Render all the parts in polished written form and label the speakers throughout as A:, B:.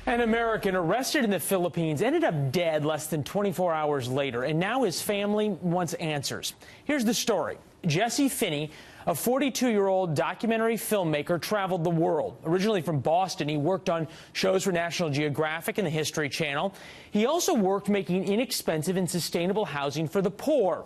A: An American arrested in the Philippines ended up dead less than 24 hours later, and now his family wants answers. Here's the story. Jesse Finney, a 42-year-old documentary filmmaker, traveled the world. Originally from Boston, he worked on shows for National Geographic and the History Channel. He also worked making inexpensive and sustainable housing for the poor.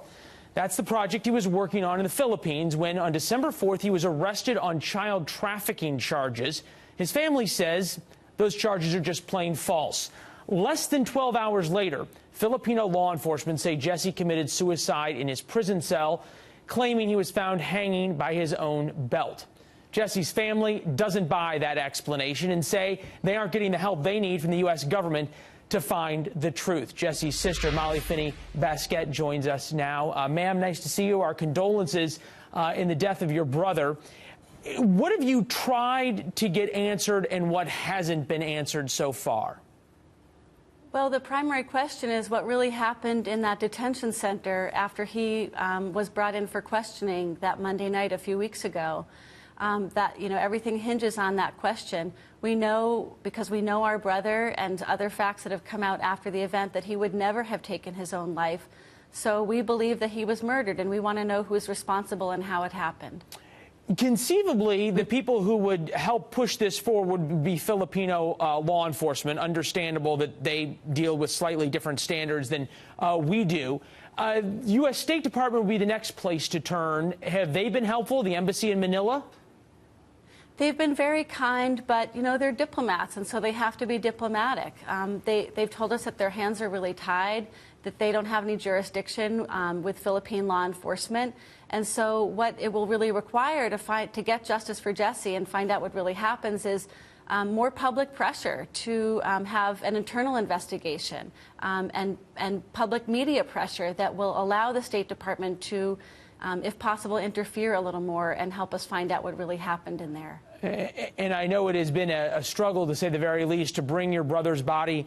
A: That's the project he was working on in the Philippines when, on December 4th, he was arrested on child trafficking charges. His family says those charges are just plain false. Less than 12 hours later, Filipino law enforcement say Jesse committed suicide in his prison cell, claiming he was found hanging by his own belt. Jesse's family doesn't buy that explanation and say they aren't getting the help they need from the U.S. government to find the truth. Jesse's sister, Molly Finney Basquette, joins us now. Ma'am, nice to see you. Our condolences in the death of your brother. What have you tried to get answered and what hasn't been answered so far?
B: Well, the primary question is what really happened in that detention center after he was brought in for questioning that Monday night a few weeks ago. Everything hinges on that question. We know, because we know our brother and other facts that have come out after the event, that he would never have taken his own life. So we believe that he was murdered, and we want to know who is responsible and how it happened.
A: Conceivably, the people who would help push this forward would be Filipino law enforcement. Understandable that they deal with slightly different standards than we do. U.S. State Department would be the next place to turn. Have they been helpful, the embassy in Manila?
B: They've been very kind, but, they're diplomats, and so they have to be diplomatic. They've told us that their hands are really tied, that they don't have any jurisdiction with Philippine law enforcement. And so what it will really require to get justice for Jesse and find out what really happens is more public pressure to have an internal investigation and public media pressure that will allow the State Department to, if possible, interfere a little more and help us find out what really happened in there.
A: And I know it has been a struggle, to say the very least, to bring your brother's body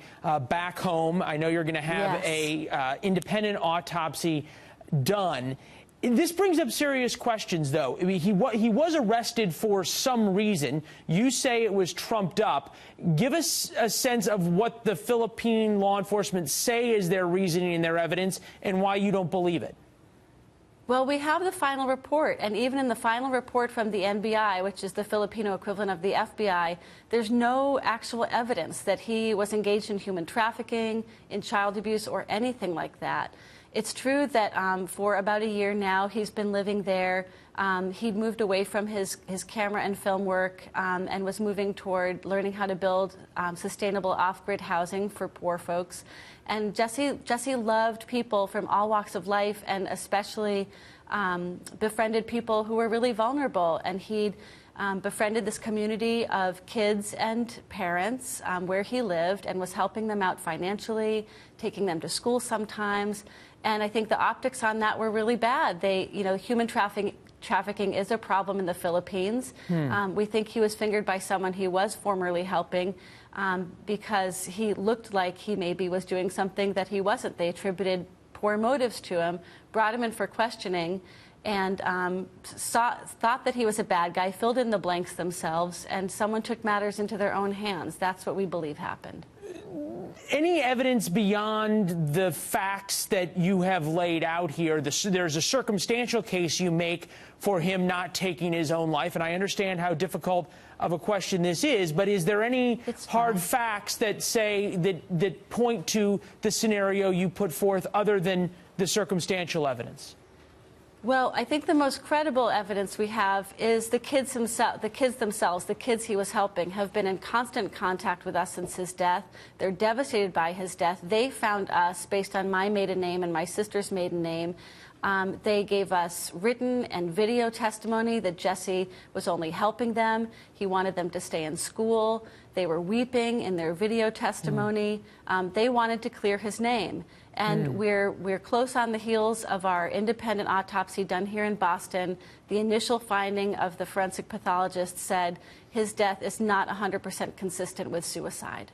A: back home. I know you're going to have a independent autopsy done. This brings up serious questions, though. I mean, he was arrested for some reason. You say it was trumped up. Give us a sense of what the Philippine law enforcement say is their reasoning and their evidence, and why you don't believe it.
B: Well, we have the final report, and even in the final report from the NBI, which is the Filipino equivalent of the FBI, there's no actual evidence that he was engaged in human trafficking, in child abuse, or anything like that. It's true that for about a year now, he's been living there. He moved away from his camera and film work and was moving toward learning how to build sustainable off-grid housing for poor folks. And Jesse loved people from all walks of life, and especially befriended people who were really vulnerable. And he'd befriended this community of kids and parents where he lived, and was helping them out financially, taking them to school sometimes. And I think the optics on that were really bad. Human trafficking is a problem in the Philippines. We think he was fingered by someone he was formerly helping because he looked like he maybe was doing something that he wasn't. They attributed poor motives to him, brought him in for questioning, and thought that he was a bad guy, filled in the blanks themselves, and someone took matters into their own hands. That's what we believe happened.
A: Any evidence beyond the facts that you have laid out here? There's a circumstantial case you make for him not taking his own life, and I understand how difficult of a question this is, but is there any hard facts that say that point to the scenario you put forth other than the circumstantial evidence?
B: Well, I think the most credible evidence we have is the kids themselves. The kids he was helping have been in constant contact with us since his death. They're devastated by his death. They found us based on my maiden name and my sister's maiden name. They gave us written and video testimony that Jesse was only helping them. He wanted them to stay in school. They were weeping in their video testimony. They wanted to clear his name. And we're close on the heels of our independent autopsy done here in Boston. The initial finding of the forensic pathologist said his death is not 100% consistent with suicide.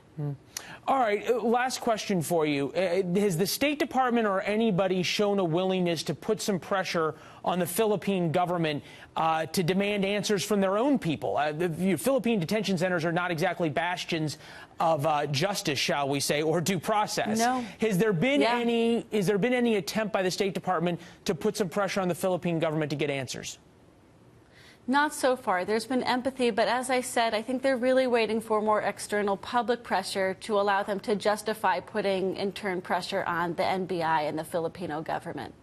A: All right, last question for you. Has the State Department or anybody shown a willingness to put some pressure on the Philippine government to demand answers from their own people? The Philippine detention centers are not exactly bastions of justice, shall we say, or due process.
B: No.
A: Has there been any attempt by the State Department to put some pressure on the Philippine government to get answers?
B: Not so far. There's been empathy, but as I said, I think they're really waiting for more external public pressure to allow them to justify putting in turn pressure on the NBI and the Filipino government.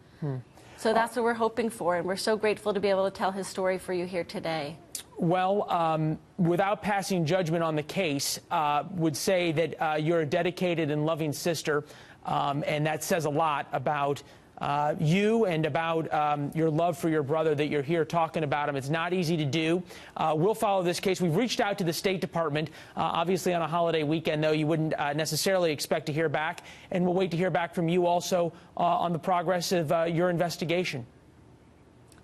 B: So that's what we're hoping for, and we're so grateful to be able to tell his story for you here today.
A: Well, without passing judgment on the case, would say that you're a dedicated and loving sister, and that says a lot about you and about your love for your brother, that you're here talking about him. It's not easy to do. We'll follow this case. We've reached out to the State Department. Obviously, on a holiday weekend, though, you wouldn't necessarily expect to hear back. And we'll wait to hear back from you also on the progress of your investigation.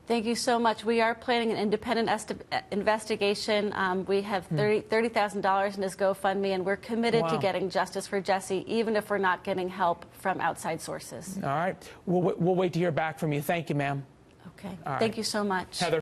B: Thank you so much. We are planning an independent investigation. We have $30,000 in his GoFundMe, and we're committed to getting justice for Jesse, even if we're not getting help from outside sources.
A: All right. We'll wait to hear back from you. Thank you, ma'am.
B: Okay. Thank you so much.
A: Heather.